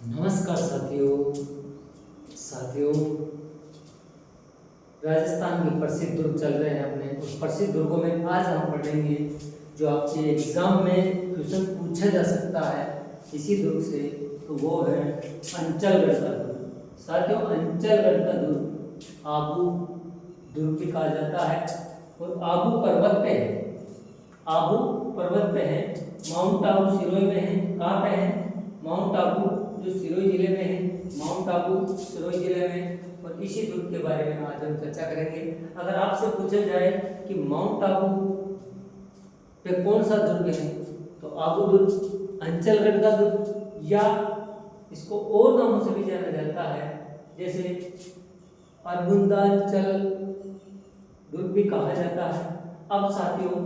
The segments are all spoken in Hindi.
नमस्कार साथियों। साथियों, राजस्थान के प्रसिद्ध दुर्ग चल रहे हैं अपने। उस प्रसिद्ध दुर्गों में आज हम पढ़ेंगे जो आपके एग्जाम में क्वेश्चन पूछा जा सकता है इसी दुर्ग से, तो वो है अंचलगढ़ का दुर्ग। साथियों, अंचलगढ़ का दुर्ग आबू दुर्ग भी कहा जाता है और आबू पर्वत पे है। आबू पर्वत पे है। माउंट आबू सिरोही में है। कहाँ पे है? माउंट आबू जो सिरोही जिले में है। माउंट आबू सिरोही जिले में। और इसी दुर्ग के बारे में आज हम चर्चा करेंगे। अगर आपसे पूछा जाए कि माउंट आबू पे कौन सा दुर्ग है, तो आबू दुर्ग, अंचलगढ़ का दुर्ग, या इसको और नामों से भी जाना जाता है, जैसे अरबुंदाचल दुर्ग भी कहा जाता है। अब साथियों,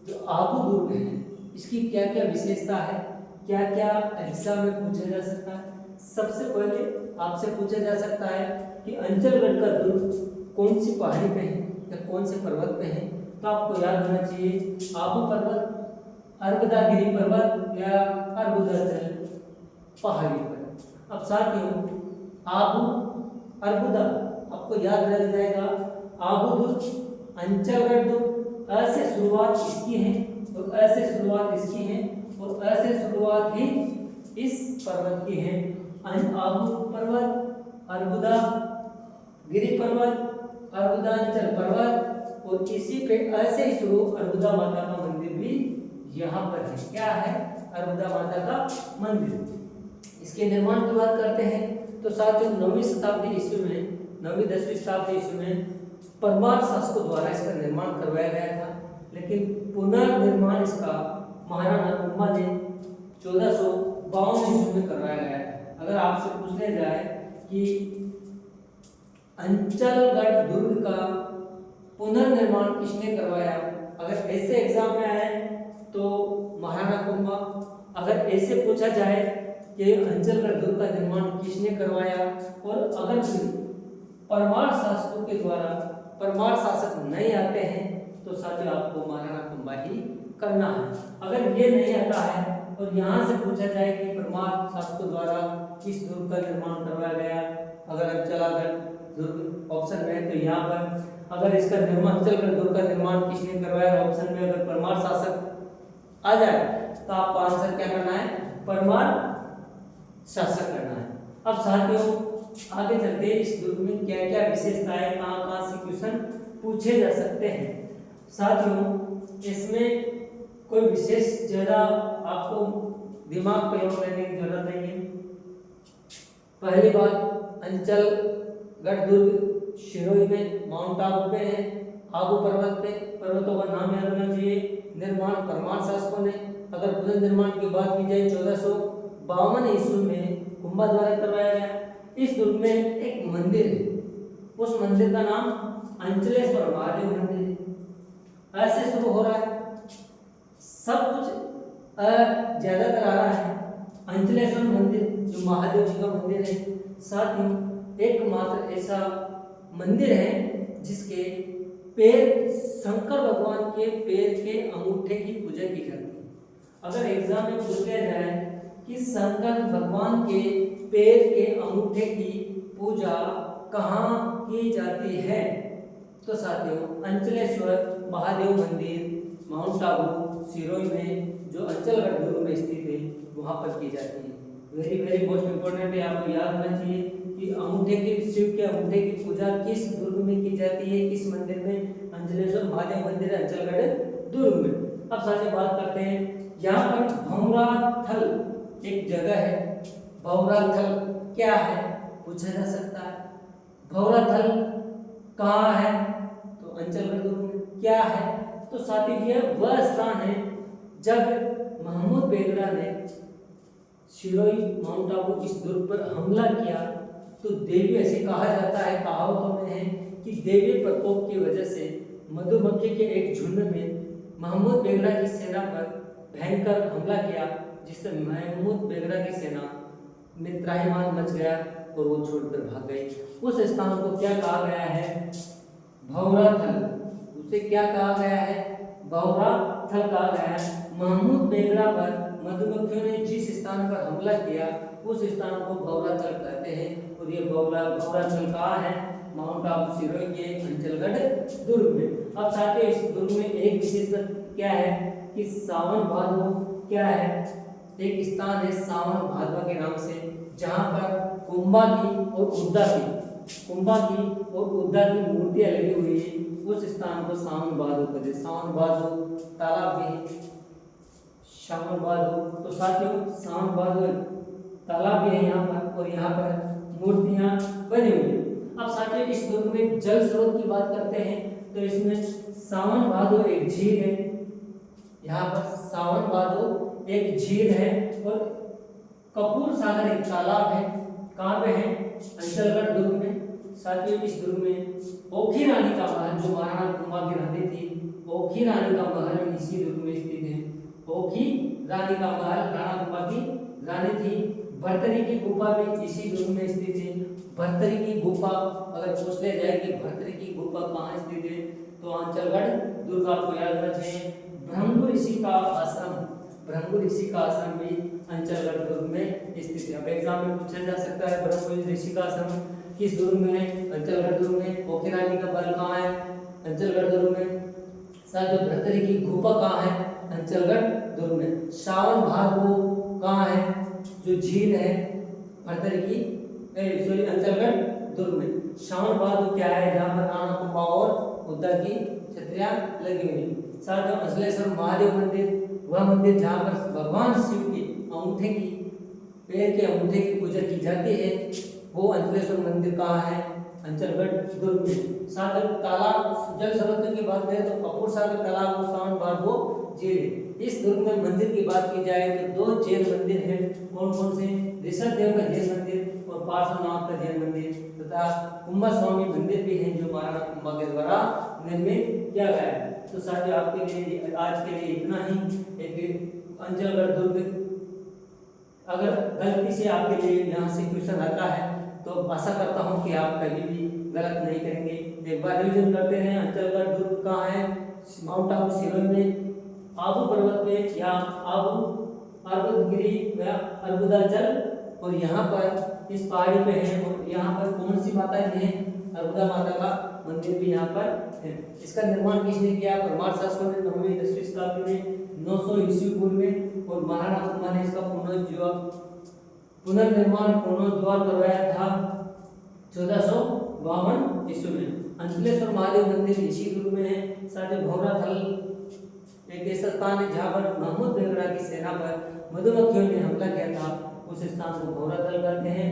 जो आबू दुर्ग है इसकी क्या क्या विशेषता है, क्या क्या एग्जाम में पूछा जा सकता है। सबसे पहले आपसे पूछा जा सकता है कि अंचलगढ़ का दुर्ग कौन सी पहाड़ी पे है या कौन से पर्वत पे है। तो आपको याद होना चाहिए आबू पर्वत, अर्बुदागिरी पर्वत या अर्बुदाचल पहाड़ी पर। अब साथियों, आबू अर्बुदा आपको याद रह जाएगा। आबू दुर्ग, अंचलगढ़ दुर्ग, अ से शुरुआत इसकी है और अ से शुरुआत इसकी है और अ से शुरुआत ही इस पर्वत की है। आबू पर्वत, अर्बुदा गिरी पर्वत, अर्बुदाचल पर्वत, और इसी पे अ से शुरू अर्बुदा माता का मंदिर भी यहाँ पर है। क्या है? अर्बुदा माता का मंदिर। इसके निर्माण की बात करते हैं तो साथियों 9वीं शताब्दी ईस्वी में, 9वीं 10वीं शताब्दी ईस्वी में परमार शासकों द्वारा इसका निर्माण करवाया गया था, लेकिन पुनर्निर्माण इसका महाराणा कुंभा ने 1452 ईस्वी में करवाया गया है। अगर आपसे पूछने जाए कि अंचलगढ़ दुर्ग का पुनर्निर्माण किसने करवाया, अगर ऐसे एग्जाम में आए तो महाराणा कुंभा। अगर ऐसे पूछा जाए कि अंचलगढ़ दुर्ग का निर्माण किसने करवाया, और अगर परमार शासकों के द्वारा परमार शासक नहीं आते हैं तो साथियों आपको महाराणा कुंभा ही करना है। अगर ये नहीं आता है और यहाँ से पूछा जाए कि परमार शासकों द्वारा किस दुर्ग का निर्माण करवाया गया, अगर अंचलगढ़ दुर्ग ऑप्शन में है तो यहाँ पर अगर इसका निर्माण, अंचलगढ़ दुर्ग का निर्माण किसने करवाया ऑप्शन में अगर परमार शासक आ जाए तो आपको आंसर क्या करना है? परमार शासक करना है। अब साथियों आगे चलते हैं इस दुर्ग में क्या क्या विशेषताएं, कहाँ कहाँ से क्वेश्चन पूछे जा सकते हैं। साथियों इसमें कोई विशेष ज्यादा आपको दिमाग प्रयोग करने की जरूरत नहीं है। पहली बात, अंचलगढ़ दुर्ग सिरोही में माउंट आबू पे है, आबू पर्वत पे। पर्वतों का नाम याद होना चाहिए। निर्माण परमार शासकों ने। अगर पुनर्निर्माण की बात की जाए 1452 ईस्वी में कुंभा द्वारा करवाया गया। इस दुर्ग में एक मंदिर है, उस मंदिर का नाम अंचलेश्वर महादेव मंदिर है। ऐसे शुरू हो रहा है, सब कुछ ज्यादातर आ रहा है। अंचलेश्वर मंदिर जो महादेव जी का मंदिर है, साथ ही एकमात्र ऐसा मंदिर है जिसके पैर, शंकर भगवान के पैर के अंगूठे की पूजा की जाती है। अगर एग्जाम में पूछ लिया जाए कि शंकर भगवान के पैर के अंगूठे की पूजा कहाँ की जाती है, तो साथियों अंचलेश्वर महादेव मंदिर माउंट आबू सिरोही में जो अंचलगढ़ दुर्ग में स्थित है वहाँ पर की जाती है। वेरी वेरी मोस्ट इम्पोर्टेंट है, आपको याद होना चाहिए कि अंगूठे के, शिव के अंगूठे की पूजा किस दुर्ग में की जाती है, किस मंदिर में? अंचलेश्वर महादेव मंदिर अंचलगढ़ दुर्ग में। अब साथ बात करते हैं, यहाँ पर भौराथल एक जगह है। भौराथल क्या है पूछा जा सकता है। भौराथल कहाँ है? तो अंचलगढ़ दुर्ग में। क्या है? तो साथी ये वह स्थान है जब महमूद बेगड़ा ने सिरोही माउंट आबू इस दुर्ग पर हमला किया, तो देवी, ऐसे कहा जाता है, कहावतों में है कि देवी प्रकोप की वजह से मधुमक्खी के एक झुंड में महमूद बेगड़ा की सेना पर भयंकर हमला किया, जिससे महमूद बेगड़ा की सेना में त्राहिमाम मच गया और वो छोड़कर भाग गई। उस स्थान को क्या कहा गया है? भौराथल। उसे क्या कहा गया है? भौराथल कहा गया है। महमूद बेगड़ा पर मधुमक्खियों ने जिस स्थान पर हमला किया उस स्थान को भौराचल कहते हैं। और ये भौराचल कहाँ है? माउंट आबू सिरोही के अंचलगढ़ दुर्ग में। अब साथियों इस दुर्ग में एक विशेषता क्या है कि सावन भादो क्या है, एक स्थान है सावन भादवा के नाम से, जहां पर कुंभा की और उद्दा की मूर्तियां लगी हुई है। उस स्थान को सावन भादो कहते हैं। सावन भादो तालाब भी सावन भादो, तो साथियों सावन भादो तालाब भी है यहाँ पर, और यहाँ पर मूर्तियां बनी हुई है। अब साथियों इस दुर्ग में जल स्रोत की बात करते हैं तो इसमें सावन भादो एक झील है, यहाँ पर सावन भादो एक झील है, और कपूर सागर एक तालाब है। कहाँ पे है? अंचलगढ़ दुर्ग में। साथियों इस दुर्ग में ओखी रानी का महल, जो महाराणा कुंभा की रानी थी, ओखी रानी का महल इसी दुर्ग में स्थित है। ओखी रानी का महल राणा कुंभा की रानी थी। भर्तरी की गुफा भी इसी दुर्ग में स्थित है। भर्तरी की गुफा अगर पूछ लिया जाए कि भर्तरी की गुफा कहाँ स्थित है तो अंचलगढ़ दुर्ग आपको याद रखना चाहिए। भृंगु ऋषि का आश्रम भी अंचलगढ़ दुर्ग में स्थित है। अब एग्जाम में पूछा जा सकता है भृंगु ऋषि का आश्रम किस दुर्ग में है? अंचलगढ़ दुर्ग में। ओखी रानी का महल कहाँ है? अंचलगढ़ दुर्ग में। साथ भर्तरी की गुफा कहाँ है? अंचलगढ़ दुर्ग में। सावन भादो कहाँ है? जो झील है भर्तरी की अंचलगढ़ दुर्ग में। सावन भादो क्या है? जहाँ पर राणा कुंभा और उद्दा की छत्रियां लगी हुई। साथ में अंचलेश्वर महादेव मंदिर, वह मंदिर जहाँ पर भगवान शिव के अंगूठे की पैर के अंगूठे की पूजा की जाती है, वो अंचलेश्वर मंदिर कहाँ है? अंचलगढ़ दुर्ग में। साथ ही तालाब जल स्रोत की बात करें तो कपूर सागर तालाब और सावन भादो झील है। इस दुर्ग में मंदिर की बात की जाए तो 2 जैन मंदिर हैं। कौन कौन से? ऋषभ देव का जैन मंदिर और पार्श्वनाथ का जैन मंदिर तथा कुंभा स्वामी मंदिर भी है, जो महाराणा कुंभा के द्वारा निर्मित किया गया है। तो साथियों आपके लिए आज के लिए इतना ही। एक अंचलगढ़ दुर्ग, अगर गलती से आपके लिए यहाँ से क्वेश्चन आता है तो आशा करता हूँ कि आप कभी भी गलत नहीं करेंगे। एक बार रिवीजन करते हैं। अंचलगढ़ दुर्ग कहाँ है? माउंट आबू सिरोही में, आबू पर्वत में, या आबू अर्बुदगिरी या अर्बुदाचल, और यहाँ पर इस पहाड़ी पे है। और यहाँ पर कौन सी माता जी है? अर्बुदा माता का मंदिर भी यहाँ पर है। इसका निर्माण किसने किया? परमार शासकों ने 9वीं 10वीं शताब्दी में 900 ईस्वी पूर्व में, और महाराणा कुंभा ने इसका पुनर्निर्माण पुनरुद्धार करवाया था 1452 ईस्वी में। अंचलेश्वर महादेव मंदिर इसी दुर्ग में है। साथ ही भौराथल एक ऐसा स्थान है जहाँ पर महमूद बेगड़ा की सेना पर मधुमक्खियों ने हमला किया था, उस स्थान को भौराथल कहते हैं।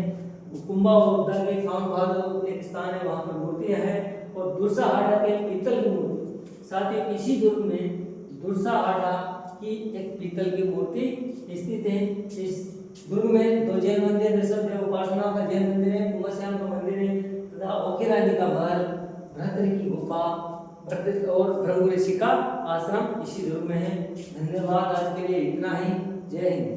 कुंभा और उद्दा के सावन भादो एक स्थान है, वहाँ पर मूर्तियां हैं। और दुर्साहाड़ा के पीतल की मूर्ति, साथ ही इसी दुर्ग में दुर्साहाड़ा की एक पीतल की मूर्ति स्थित है। इस दुर्ग में 2 जैन मंदिर, ऋषभ देव पार्श्वनाथ का जैन मंदिर है, कुंभश्याम का मंदिर है तथा ओखी रानी का महल, भर्तरी की गुफा और भृंगु ऋषि का आश्रम इसी दुर्ग में है। धन्यवाद। आज के लिए इतना ही। जय हिंद।